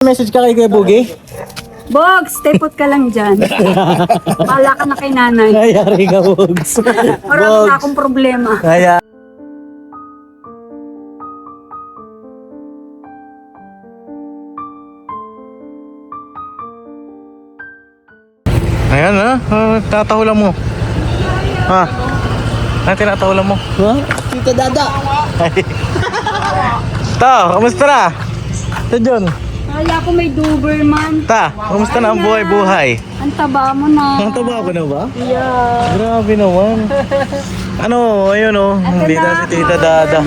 Message ka kay Kuya Bugi? Bog, stay put ka lang dyan. Pala ka na kay nanay. Ayari ka, Bugs. Marami na akong problema. Kaya... Ayan ha, tatahulan mo. Ha? Ano tinatahulan mo? Ha? Tita Dada. Ta, kamusta na? Ta John. Kaya ko may Doberman. Ta, kamusta na ang buhay-buhay? Ang taba mo na. Ang taba ko na ba? Yeah. Grabe naman. Ano, ayun oh, hindi na si Tita Dada.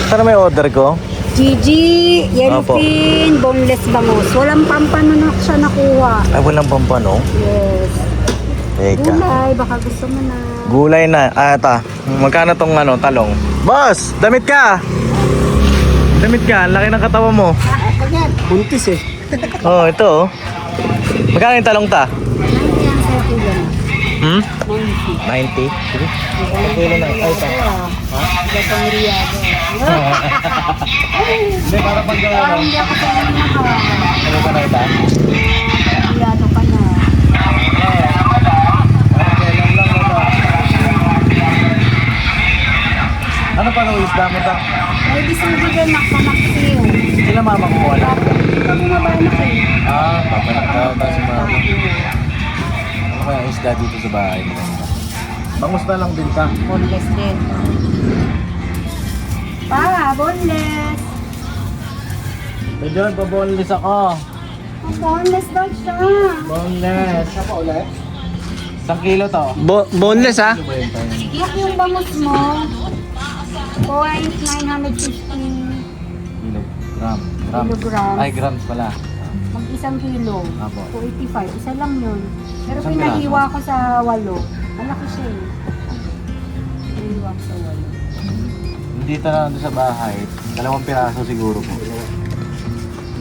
Sana may order ko? Gigi, Opo. yellowfin, boneless bangus. Walang pampano na siya nakuha. Ay, walang pampano. Yes. Teka. Gulay, baka gusto mo na. Gulay na. Ah, ata. Magkano tong ano, talong? Boss, damit ka! Damit ka, ang laki ng katawan mo. Buntis eh. Oh, ito oh. Magkano yung talong ta? Ano yan sa kuya? Hmm? 90. Sige. Kilo na. Ay, ta. Gatong riyado. Hindi, para pag Parang hindi ako sa mga ano ka na ita? riyado pa na. Ano pa ng isda mo ta? May bisibigan na panaksiw. Sila mama ko wala. Ikaw bumaba na kayo. Ah, papanakaw ta si mama. Ano kaya isda dito sa bahay mo? Bangus na lang din ka. Boneless din. Pa, boneless. Medyo pa-boneless ako. Ang boneless daw siya. Boneless. Siya pa ulit? 1 kilo to. Boneless ha? Yak yung bangus mo. 0.950 Kilogram. kilograms. Ay, grams pala. Mag 1 kilo. Apo. 285. Isa lang yun. Pero Isang pinahiwa ko sa 8. Malaki siya eh. Pinahiwa ko sa 8. Dito na doon sa bahay, 2 piraso siguro po.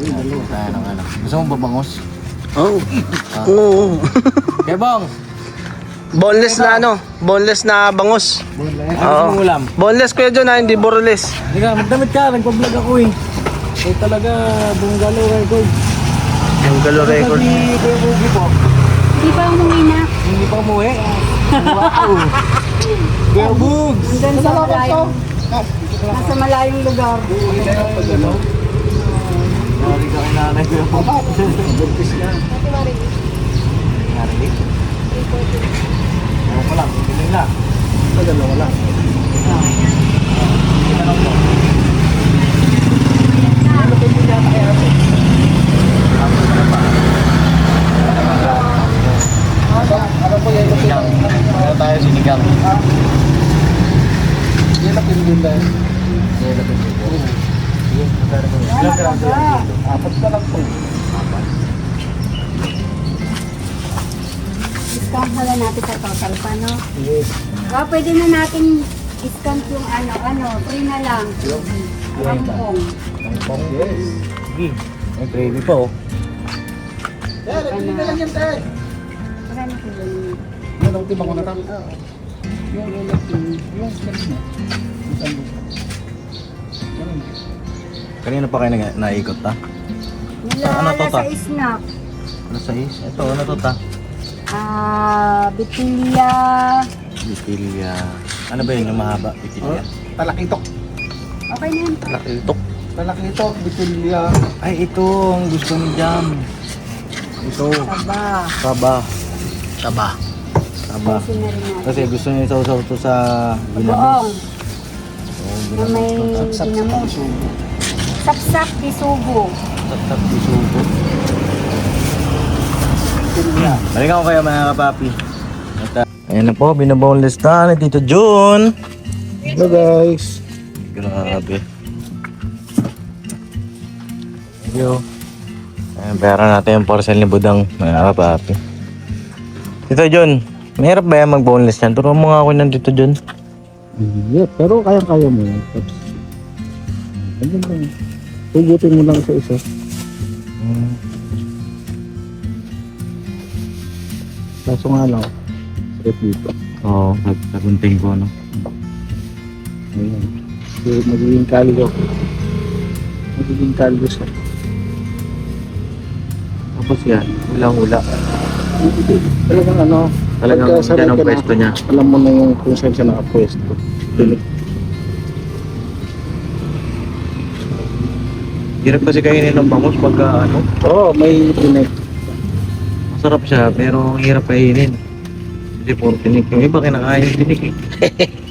Tayo ng anak. Gusto mong babangos? Oo. Ah. Oo. Kaya bang! Boneless na ano? Boneless na bangus. Ano Oo. gusto mong ulam? Boneless kuya John ha, hindi boreless. Hindi ka, magdamit ka. Nagpa-vlog ako eh. So talaga, bungalo record. Yung galo record. Sabi Kuya Bugi po, Hindi pa umuwi na. hindi pa umuwi. Wow! Kuya Bugs! Hanggang sa malayong. Nasa malayong lugar. Sorry ka kay nanay Kuya Bugs. Buntis na. Narinig? Ewan ko lang, hindi na. Dalawa lang. Ano po yan? Sinigang. Ano tayo sinigang? Yan na pindulan. Yan na pindulan. Sige, magkano po. Ilang piraso yan? 4 pa lang po. 4. Discount na lang natin sa total pa, no? Yes. Pwede na natin discount yung free na lang. Rampong. Pang yes. Sige. May gravy pa oh. Ano? Marami ko yun. Yan ang tibang ko na tayo. Oo. Yung yellowfin. Kanina pa kayo naikot ta? Ano to, ta? Sa snack. Ano sa is? Ito, ano to ta? Bitilya. Bitilya. Ano ba yun yung mahaba? Bitilya? Talakitok. Okay na yan. Talakitok. Talakitok, bitilya. Ay, ito ang gusto ni Jam. Ito. Taba. Saba. Saba. Saba. Kasi na rin natin. Kasi gusto niya isaw-saw to sa Buong. ginamos. Na may ginamos. Sapsap isugo. Tap-tap isugo. Balikan ko kayo mga kapapi. Ayan na po, binaboneless na ni Tito Jun. Hello guys. Grabe. Thank you. Ayan, pera natin yung parcel ni Budang mga kapapi. Tito Jun, mahirap ba yan mag-boneless yan? Turuan mo nga ako ng Tito Jun. Yeah, pero kaya mo yan. Tapos, ano lang, hugutin mo lang isa-isa. Kaso nga lang, sakit dito. Oo, nagtagunting ko, no? Ayun. So, magiging kaligaw. Magiging kaligaw siya. Tapos yan, hula-hula. Talagang ano, Talagang pagka sanay yan ang ka na, pwesto niya. Alam mo na yung kung saan siya nakapwesto. Hirap kasi kainin ng bangus pagka ano. Oo, may tinik. Masarap siya, pero hirap kainin. Kasi puro tinik. Yung iba kinakain yung tinik eh.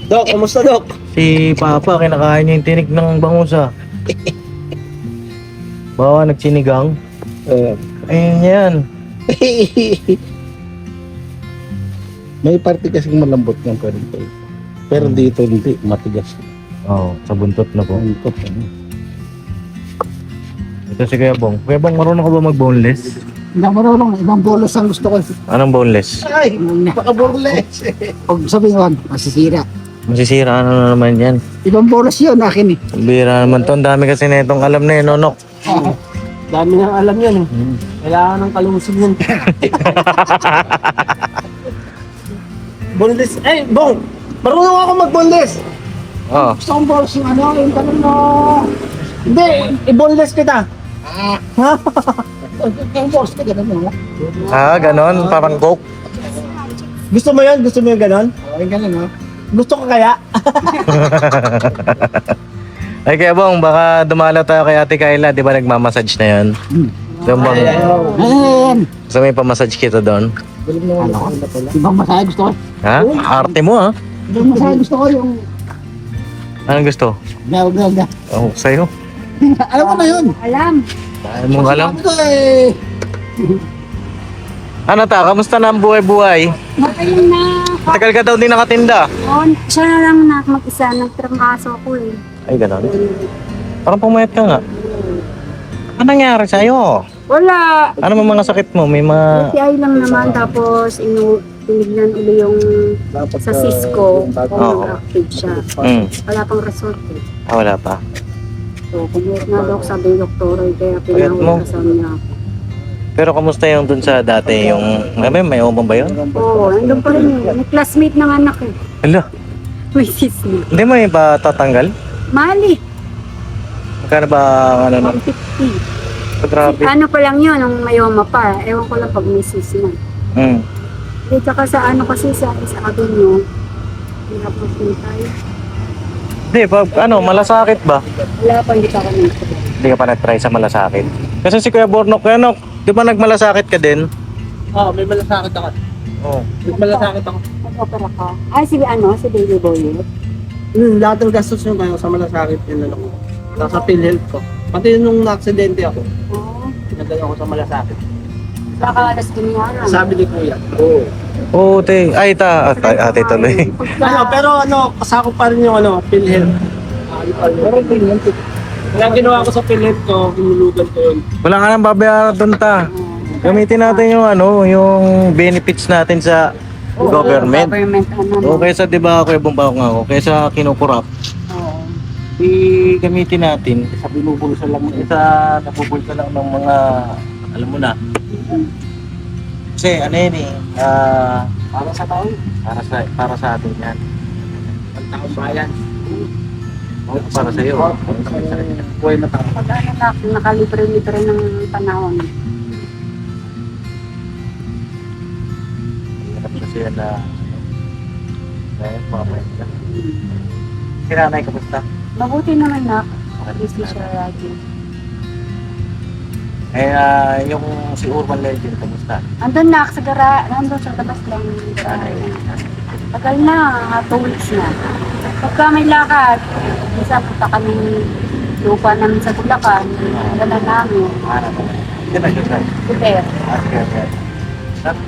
Dok, kamusta Dok? Si Papa kinakain niya yung tinik ng bangus ah. Bawa nagsinigang. Ayun yan. May parte kasing malambot ng karito. Pero dito hindi, matigas. Oo, sa buntot na po. Ang top, ano. Ito si Kuya Bong. Kuya Bong, marunong ka ba mag-boneless? Hindi ako marunong, ibang bolos ang gusto ko. Anong boneless? Ay, baka burles. Pag sabihin ko, masisira. Masisira ano na naman yan. Ibang bolos yun, akin eh. Bira naman to. Ang dami kasi na itong alam na yun, Nonok. Dami nang alam yan eh. Kailangan ng kalusog yan. Boneless. Eh, Bong! Marunong ako mag-boneless. Oo. Gusto kong bolos yung ano, yung tanong no. Hindi, i-boneless kita. Yung bolos ka, ganun mo. Ah, ganon. Parang coke. Gusto mo yun? Gusto mo yung ganon? Okay, ganun no. Gusto ko kaya? Ay, Kuya Bong, baka dumalaw tayo kay Ate Kayla. Di ba nagmamassage na yun? Doon bang... Ayan! So may pamassage kita doon? Ano? Ibang masaya gusto ko. Ha? Arte mo ha? Ibang masaya gusto ko yung... Anong gusto? Gaw. Oh, sa'yo. Alam mo na yun. Alam. Dahil mong alam. Sabi ko eh. Ano ta? Kamusta na ang buhay-buhay? Magaling na. Tagal ka daw din nakatinda. Oh, siya na lang na mag-isa. Nagtramaso ko eh. Ay, ganon. Parang pumayat ka nga. Ano nangyari sa'yo? Wala. Ano mga sakit mo? May mga... UTI lang naman. Tapos tinignan uli yung sa Cisco. Oo. Kung active siya. Wala pang result eh. Ah, wala pa. So, kumuha nga daw sabi ng doktor eh, kaya Payat mo. pinawagasan niya ako. Pero kamusta yung dun sa dati? Yung... May umang ba yun? Oo, nandun pa rin yun. May classmate ng anak eh. Hala, May sis niya. hindi mo yung ba tatanggal? Mali. Magkano ba ano nun? 150. Grabe. Ano pa lang yun, nung mayoma pa. Ewan ko lang pag may sis na. Mm. Hindi, tsaka sa ano kasi sa avenue, hinapos din tayo. Hindi, pag ano, malasakit ba? Wala pa, hindi pa kami. Hindi ka pa nag-try sa malasakit. Kasi si Kuya Bornok, ano, di ba nagmalasakit ka din? Oo, may malasakit ako. Oo. May malasakit ako. Nag-opera ka. Ay, si ano, si Baby Boy. Lahat ng gastos nyo kayo sa malasakit yun ano ko. Nasa PhilHealth ko. Pati nung na-aksidente ako, Oo. pinadala ako sa malasakit. Baka alas kinyaran. Sabi ni Kuya. Oo. Oo, te. Ay, ate tuloy. Ano, pero ano, kasako pa rin yung ano, PhilHealth. Pero PhilHealth. Kaya ginawa ko sa PhilHealth ko, kinulugan ko yun. Wala ka nang babayaran doon ta. Gamitin natin yung ano, yung benefits natin sa government. Government, ano. O kaysa, di ba, Kuya Bumbaw nga ako, kaysa kinukurap, Oo. gamitin natin sa binubulsa lang, sa nabubulsa lang ng mga, alam mo na. Kasi ano yun eh, Para sa tao, para sa atin yan. ang taong bayan. Para sa iyo. Buhay na tao. Pag ano na, nakalibre-libre ng panahon. Hirap kasi yan na, dahil mamaya ka. Kinanay ka basta? Mabuti naman na, busy siya lagi. Yung si Urban Legend, kamusta? Andun na, nandun sa labas lang. Tagal na, 2 weeks na. Pagka may lakad, isa punta kami lupa namin sa Bulacan, dala namin. Hindi na siya tayo. Super.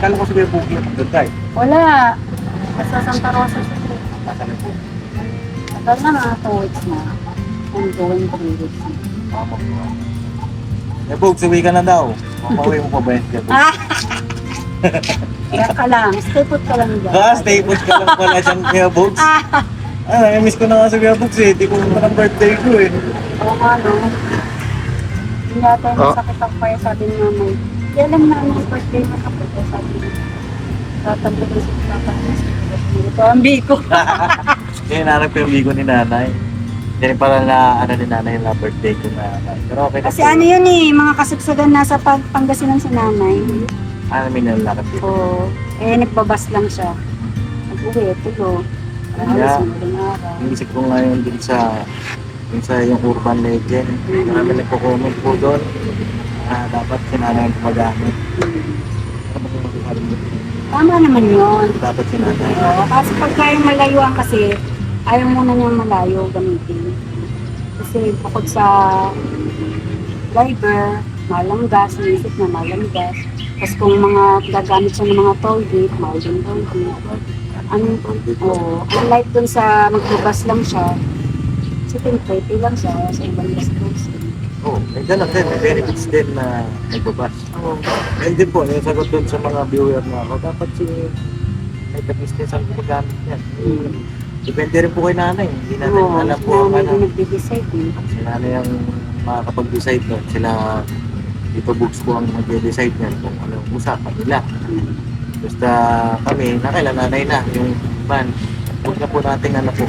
Kala ko sabi yung buki yung doon tayo. Wala. Basta Santa Rosa siya. Nasa na po. Tagal na mga 2 weeks na. Ongoing 3 weeks na. Bugs, uwi ka na daw. Mapauwi mo pa ba yun? Kaya ka lang, stay put ka lang dyan. Stay put ka lang pala dyan, Kuya Bugs. Miss ko na nga sa Kuya Bugs eh. Di ko naman ang birthday ko eh. Oo nga, no? Hindi natin masakit ang kaya sabi ni mamay. Hindi alam na ang birthday mo kapag sabi niya. Tatanggol ko sa papa. Ito ang biko. Kaya nanap ko yung bigo ni nanay. Hindi rin pala na ano ni nanay na birthday ko na. Pero okay na Kasi po. ano yun eh, mga kasagsagan nasa Pangasinan si nanay. Ano may nalalakad dito. Oo. Nagbabas lang siya. Nag-uwi, tulo. Yeah. Alis, madaling araw. Inisip ko ngayon din sa yung urban legend. Marami nagko-comment po doon. Dapat sinanay ang gumagamit. Tama naman yun. Dapat sinanay. Oo, kasi pagka yung malayuan kasi, ayaw muna niyang malayo gamitin. Kasi bukod sa driver, malang gas, inisip na malang gas. Tapos kung mga gagamit siya ng mga toll gate, mahal din toll gate. Unlike dun sa magbabas lang siya, kasi 20 lang siya sa ibang gastos. Oo, may ganun din. May benefits din na nagbabas. Oo. Ayun din po, yung sagot dun sa mga viewer na ako, dapat si may business ang gumagamit yan. Depende rin po kay nanay. Hindi natin alam po ang ano. Hindi nagde-decide eh. Si nanay ang makakapag-decide nun. Sila, dito books po ang mag-decide niyan kung ano ang usapan nila. Basta kami, nakailan nanay na yung ban. Huwag na po natin ano po,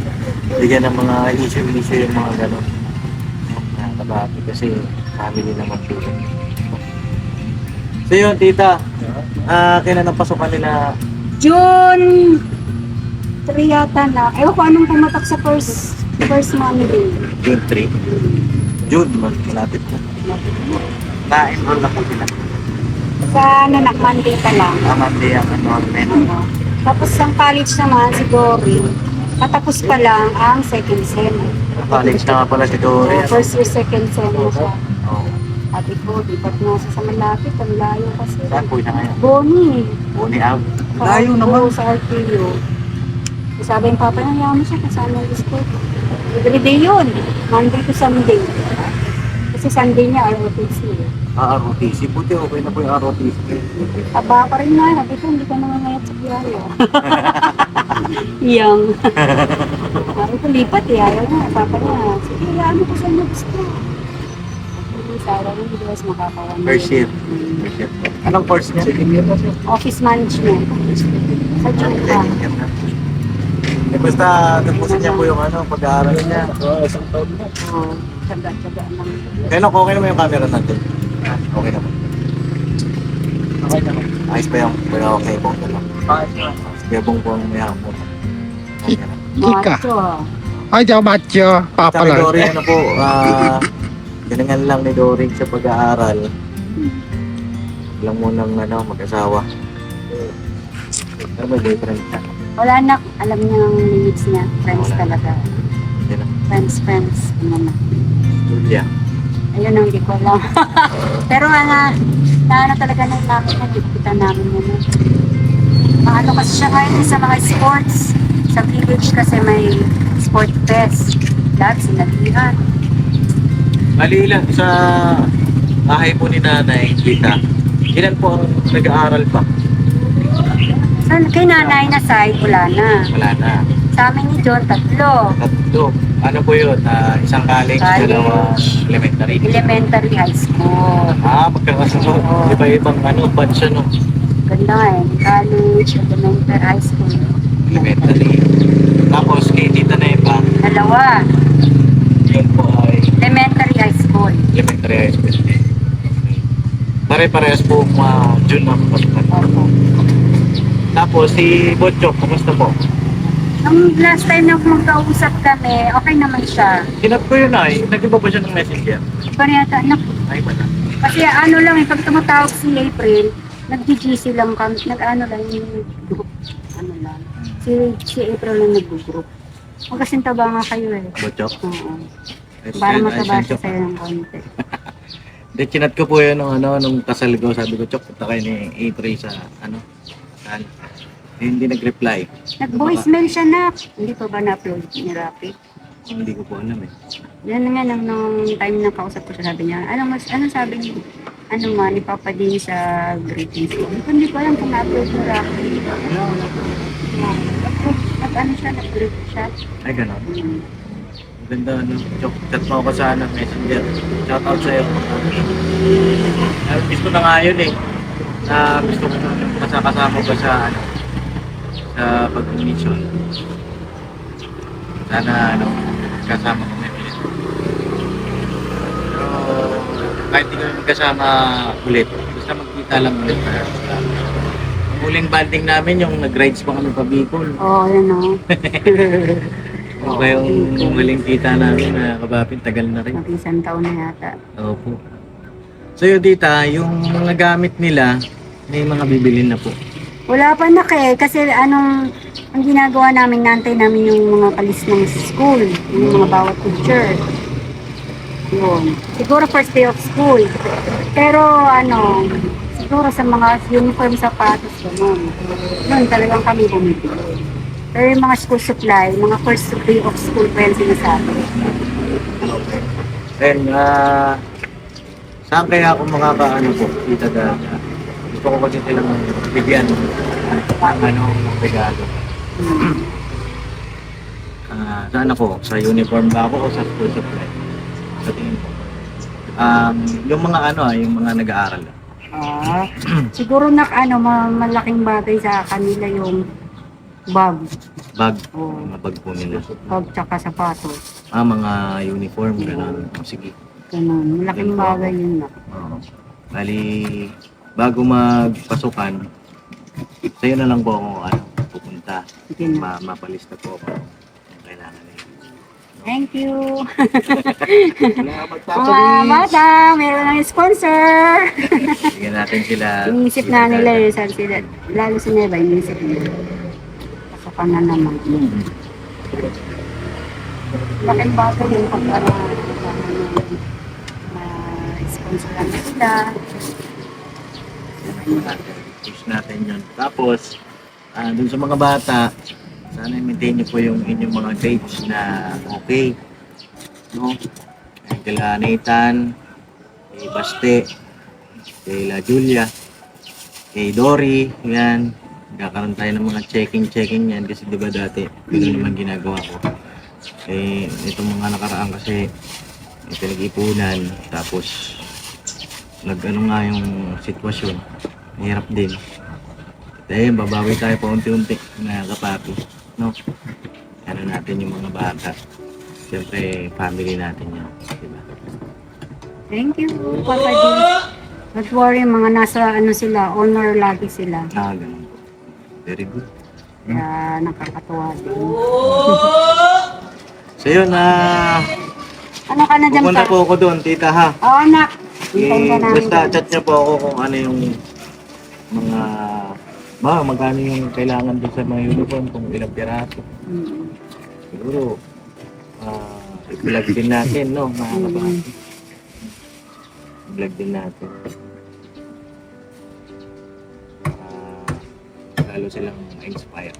bigyan ng mga issue yung mga gano'n. Nakakabati kasi family naman po. So yun, tita, kailan ang pasukan nila? June 3 yata na. Ewan ko anong pumatak sa first Monday. June 3. June, malapit na. Na-enroll na po sila. Sa nanak Monday pa lang. Monday ang enrollment. Tapos ang college naman, si Dory, patapos pa lang ang second sem. College na nga pala si Dory. So, first year, second sem na siya. Oo. Ate ko, di ba't nga siya sa malapit, ang layo kasi. Saan po na ngayon? Boni. Boni out. Layo naman. Sa RTO. Sabi yung papa niya, yaman siya kung saan ang gusto. Everyday yun. Monday to Sunday. Kasi Sunday niya, ROTC. ROTC. Buti okay na po yung ROTC. Aba pa rin na. Sabi ko, hindi ka naman ngayat sa biyaya. Yang. Sabi ko, lipat eh. Ayaw na. Papa niya, sige, ano ko saan na gusto. Sabi ko, hindi ko makakawan. First year. First year. Anong course niya? Office management. Sa Jumpa. Basta tapusin niya po yung pag-aaral niya. Isang taon na. Oo. Tsaga-tsaga lang. Kailan okay naman yung camera natin? Okay naman. Okay naman. Ayos pa yung okay bong lang. Kaya bong po ang may hapon. Okay na. Ika. Macho ah. Ay, diyan macho. Papa Tsaka ni lang. Dory, galingan lang ni Dory sa pag-aaral. Alam mo nang mag-asawa. Pero may boyfriend ka. Wala na. Alam niya ang limits niya. Friends talaga. Hindi na. Friends. Ano na. Julia. Ayun ang hindi ko alam. Pero na talaga na namin na kita namin yun. Maano kasi siya ngayon sa mga sports. Sa village kasi may sport fest. Lahat sinalihan. Mali lang sa bahay po ni nanay, kita. Ilan po ang nag-aaral pa? So, kay nanay na side, wala na. Wala na. Sa amin ni John, 3. Tatlo. Ano po yun? Isang college, College. dalawa elementary. Elementary, high school. Magkakasunod. Iba-ibang batch no? Ganda nga eh. College, elementary, high school. Elementary. Tapos kay tita na iba, 2. yun po ay Elementary, high school. elementary high school. Pare-parehas po June na pasukan. Opo. Tapos si Botchok, kumusta po? Nung last time na magkausap kami, okay naman siya. Sinat ko yun ay, nag-iba ba siya ng messenger? Pero yata, Ay, wala. kasi ano lang eh, pag tumatawag si April, nag-GC lang kami, nag-ano lang yung group. Ano lang. Si April lang nag-group. Magkasintaba nga kayo eh. Botchok? Oo. Para mataba siya sa'yo ng konti. Then, chinat ko po yun nung kasal ko. Sabi ko, Chok, punta kayo ni April sa saan? Hindi nag-reply. Nag-voicemail siya na. Hindi pa ba na-upload ni Rapi? Hindi ko po alam eh. Yan nga nung time na kausap ko siya, sabi niya, ano sabi niya? Ano nga, ni Papa din sa greetings ko. Hindi ko alam kung na-upload ni Rapi. Nag-ano siya, nag-group siya. Ay, gano'n. Ganda, Chok, chat mo ako sa messenger. Shout out sa'yo. Gusto na nga yun eh. Na gusto ko kasama ko sa sa pag-mission. Sana kasama ko may kahit di kami magkasama ulit, basta magkita lang ulit. Ang huling banding namin, yung nag-rides pa kami pa Bicol. Oo, yan o. Okay, yung huling kita namin na kabapin, tagal na rin. Mag-isang taon na yata. Opo. So yun dita, yung mga gamit nila, may mga bibilin na po. Wala pa na kasi ang ginagawa namin, nantay namin yung mga palis ng school, yung mga bawat teacher. Yun. Siguro first day of school. Pero siguro sa mga uniform sapatos, gano'n. Noon talagang kami bumibili. Pero yung mga school supply, mga first day of school pa yan sinasabi. Then, saan kaya ako makakaano po, Tita Dada? Gusto ko kasi silang bigyan ng regalo. Saan ako? Sa uniform ba ako o sa school supply? Sa tingin ko. Yung mga yung mga nag-aaral. Siguro malaking bagay sa kanila yung bag. Bag. Oo. Mga bag po nila. Bag tsaka sapatos. Mga uniform, gano'n. Sige. Ganun. Malaking bagay yun na. Oo. Bali, bago magpasukan, sa'yo na lang po ako pupunta. Sige na. Mapalista po ako kung kailangan na yun. Thank you. Salamat, Mga bata, meron ng sponsor. Bigyan natin sila. Iniisip na nila yun, sabi sila, lalo si Neva, iniisip nila. Pasukan na naman. Laking bagay yun pag sponsor lang sila. Push natin yun. Tapos, dun sa mga bata, sana i-maintain nyo po yung inyong mga grades na okay. No? Kila Nathan, kay Baste, kay La Julia, kay Dory, yan. Kakaroon tayo ng mga checking yan kasi diba dati, yun naman ginagawa ko. Itong mga nakaraan kasi may pinag-ipunan, tapos nga yung sitwasyon, mahirap din. Dahil babawi tayo pa unti-unti na kapapi, no? Ano natin yung mga bata. Siyempre, family natin yan, diba? Thank you, Papa D. Don't worry, mga nasa sila, honor lagi sila. Ganun. Very good. Kaya nakakatuwa din. So yun, Ano ka na dyan pupunta pa? po ako doon, tita ha. Oo, anak. Hintayin ka namin Basta dyan. chat niyo po ako kung ano yung mga magkano yung kailangan doon sa mga uniform, kung ilang piraso. Mm. Siguro, i-vlog din natin, no? Mga kabati. I-vlog din natin. Lalo silang ma-inspire.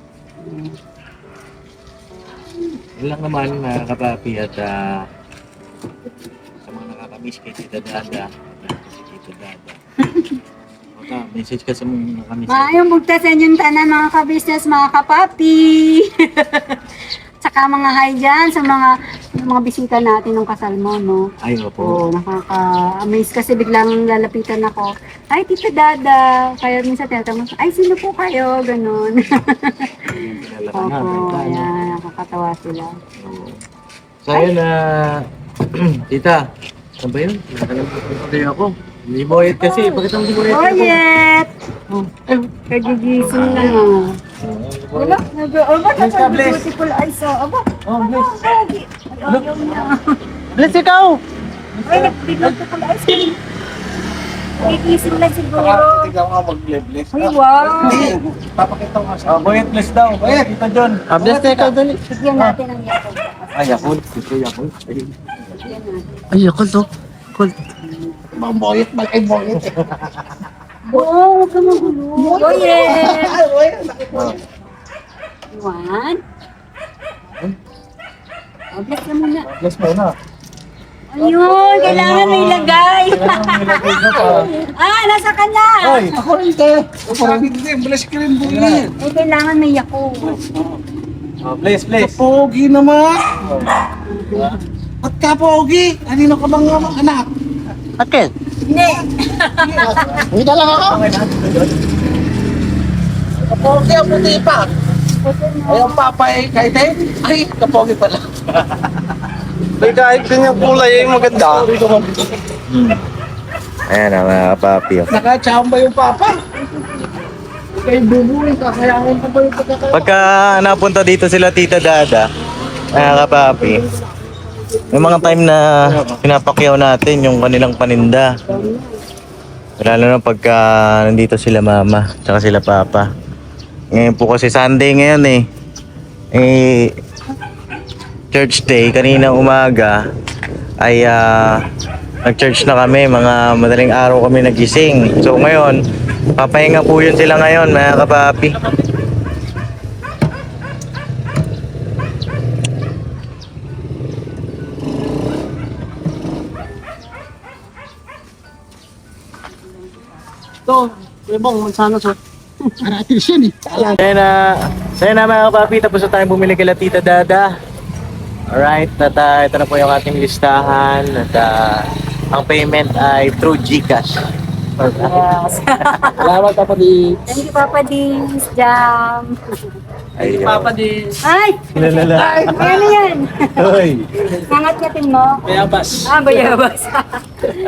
Yun lang naman, mga kapapi, at sa mga nakakamiss kay Tita Dada, si Tita Dada. Message ka sa mga nakakamiss. Maayong bugtasan yung tanan mga ka-business, mga kapapi. Tsaka mga hi dyan sa mga bisita natin ng kasal mo, no? Ay, opo. Oo, nakaka-amaze kasi biglang lalapitan ako. Ay, Tita Dada. Kaya minsan tinatanong, ay, sino po kayo? Ganon. Ayun, kilala ka na, Opo, bata, no? ayan, nakakatawa sila. Oo. So, ayun tita, saan ba yun? Nakalimutan ko kayo ako. Hindi Boyet kasi, bakit ang Boyet ako? Boyet! Kagigising na nga. Wala, Bless ka, bless. beautiful eyes, aba. Oh, bless. Ayaw niya. Bless ikaw! Ay, beautiful eyes. Kagigising lang siguro. Tignan ko nga mag-bless. Ay, wow. Papakita ko nga siya. Boyet, bless daw. Boyet, Tita John. Bless na ikaw, dali. Bigyan natin ang yakol. Ay, Yakult. Gusto Yakult. Bigyan natin. Ay, ako to. Mga boyet, ay boyet. Oo, huwag ka magulo. Boyet! One. Bless ka muna. Bless mo na. Ayun, kailangan may lagay. Nilagay ko pa. Nasa kanya. Oy! Ako rin, te. Ako rin, te. Bless ka rin, boyet. Kailangan may yako. Bless, bless. Pogi naman. At ka, Pogi. Anino ka bang anak? Akin? Hindi. Hindi lang ako. Kapogi ang puti pa. Ay, ang papa eh, kahit eh. Ay, kapogi pala. Ay, kahit din yung kulay ay maganda. Ayan na mga kapapi. Oh. Nakachamba yung papa. Kay bubuin, kakayangin pa ba yung pagkakaya? Pagka napunta dito sila Tita Dada, mga kapapi, may mga time na pinapakyaw natin yung kanilang paninda. Lalo na pagka nandito sila mama, tsaka sila papa. Ngayon po kasi Sunday ngayon eh. Church day, kanina umaga ay nag-church na kami, mga madaling araw kami nagising. So ngayon, papahinga po yun sila ngayon mga kapapi. Ito, Kuya Bong, sana sa... Aratis yan eh. Saya na mga kapapi, tapos na tayong bumili kila Tita Dada. Alright, at ito na po yung ating listahan at ang payment ay through GCash. Yes. Salamat Papa di. Thank you, Papa Dins. Jam. Ay, Papa di. Ay! Lalala. Ano yan? Hoy. Nangat-ngatin mo? Bayabas. Bayabas.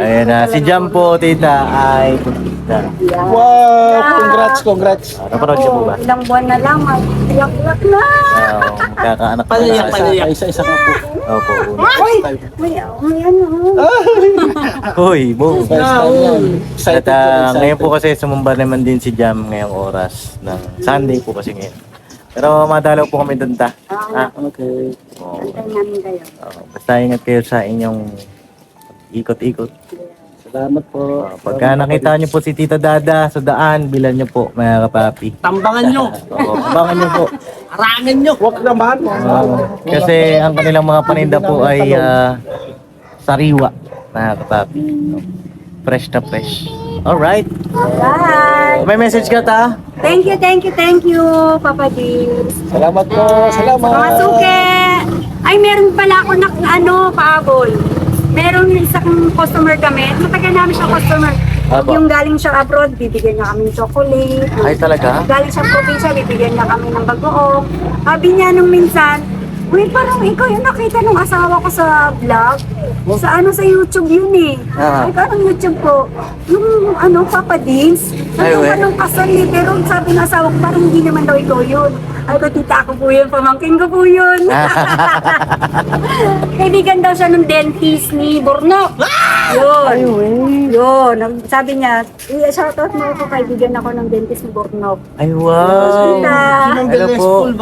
Ayan na, si Jam po, Tita, ay kumita. Yan. Wow, congrats. Napanood siya po ba? Ilang buwan na lang, mag-iyak-iyak na. Magkakaanak Palayak. Isa-isa ka po. Opo. May ano. Hoy, boom. Excited At ngayon po kasi sumumba naman din si Jam ngayong oras ng Sunday po kasi ngayon. Pero madalaw po kami doon ta. Ah, Okay. oo. Antay namin kayo. Basta ingat kayo sa inyong ikot-ikot. Salamat po. Pagka nakita niyo po si Tita Dada sa daan, bilan niyo po mga kapapi. Tambangan nyo. Oo, abangan niyo po. Harangan nyo. Huwag naman. Kasi ang kanilang mga paninda po ay sariwa mga kapapi. Fresh na fresh. Alright. Alright. May message ka ta? Thank you, Papa Dins. Salamat po. Salamat. Mga suke! Ay, meron pala ako paabol. Meron isang customer kami. Matagal namin siya customer. Aba. Yung galing siya abroad, bibigyan niya kami ng chocolate. Ay talaga? Galing siya probinsya, bibigyan niya kami ng bagoong. Sabi niya nung minsan, uy, parang ikaw yung nakita ng asawa ko sa vlog. Sa YouTube yun eh. Ah. Ay, parang YouTube ko. Yung Papa Dins. Ay, we. Anong kasal eh. Pero sabi ng asawa ko, parang hindi naman daw ikaw yun. Ay, ko, tita ko po yun. Pamangkin ko po yun. Kaibigan daw siya ng dentist ni Bornok. Yun. Yun. Sabi niya, shoutout mo ako, kaibigan ako ng dentist ni Bornok. Ay wow! Tita. Hello po.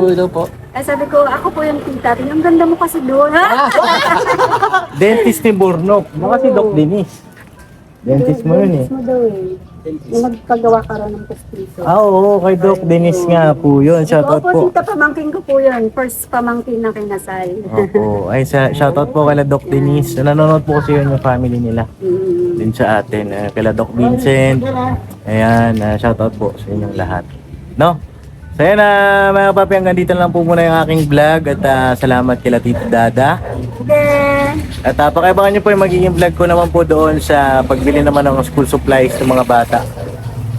Hello po. Ay, sabi ko, ako po yung tita. Ang ganda mo kasi doon. Dentist ni Bornok. Baka si Doc Denise. Dentist mo yun eh. Dentist mo daw eh. Yung nagpagawa ka rin ng postizo. Ah, oo. Kay Doc Denise nga po yun. Shoutout po. Opo, tita, pamangkin ko po yun. First pamangkin na kinasal. Opo. Ay, shoutout po kay Doc Denise. Nanonood po kasi yun yung family nila. Mm. Din sa atin. Kay Doc Vincent. Ayan. Shoutout po sa inyong lahat. No? So yun mga papi, hanggang dito na lang po muna yung aking vlog at salamat kila Tita Dada. Then, At pakiabangan nyo po yung magiging vlog ko naman po doon sa pagbili naman ng school supplies ng mga bata.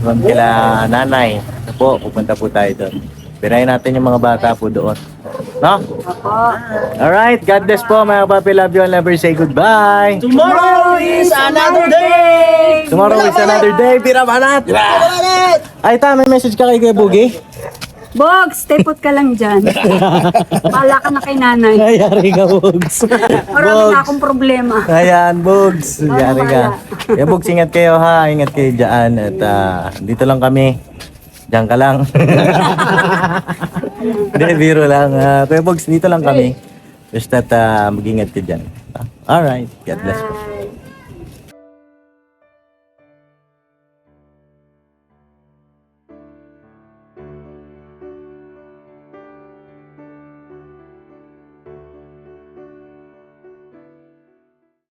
Doon kila nanay. Ito po, pupunta po tayo doon. Pirahin natin yung mga bata po doon. No? ako. Alright, God bless po mga papi. Love you and never say goodbye. Tomorrow is another day. Tomorrow is another day. Pira banat! Ay ta, may message ka kay Kuya Bugi? Bogs, stay put ka lang dyan. Pala ka na kay nanay. Ayari ka, Bugs. Marami na akong problema. Ayan, Bugs. Yari ka. Kaya Bugs, ingat kayo ha. Ingat kayo dyan. At dito lang kami. Diyan ka lang. Hindi, biro lang. Kuya Bugs, dito lang kami. Just that mag-ingat ka dyan. Alright. God bless po.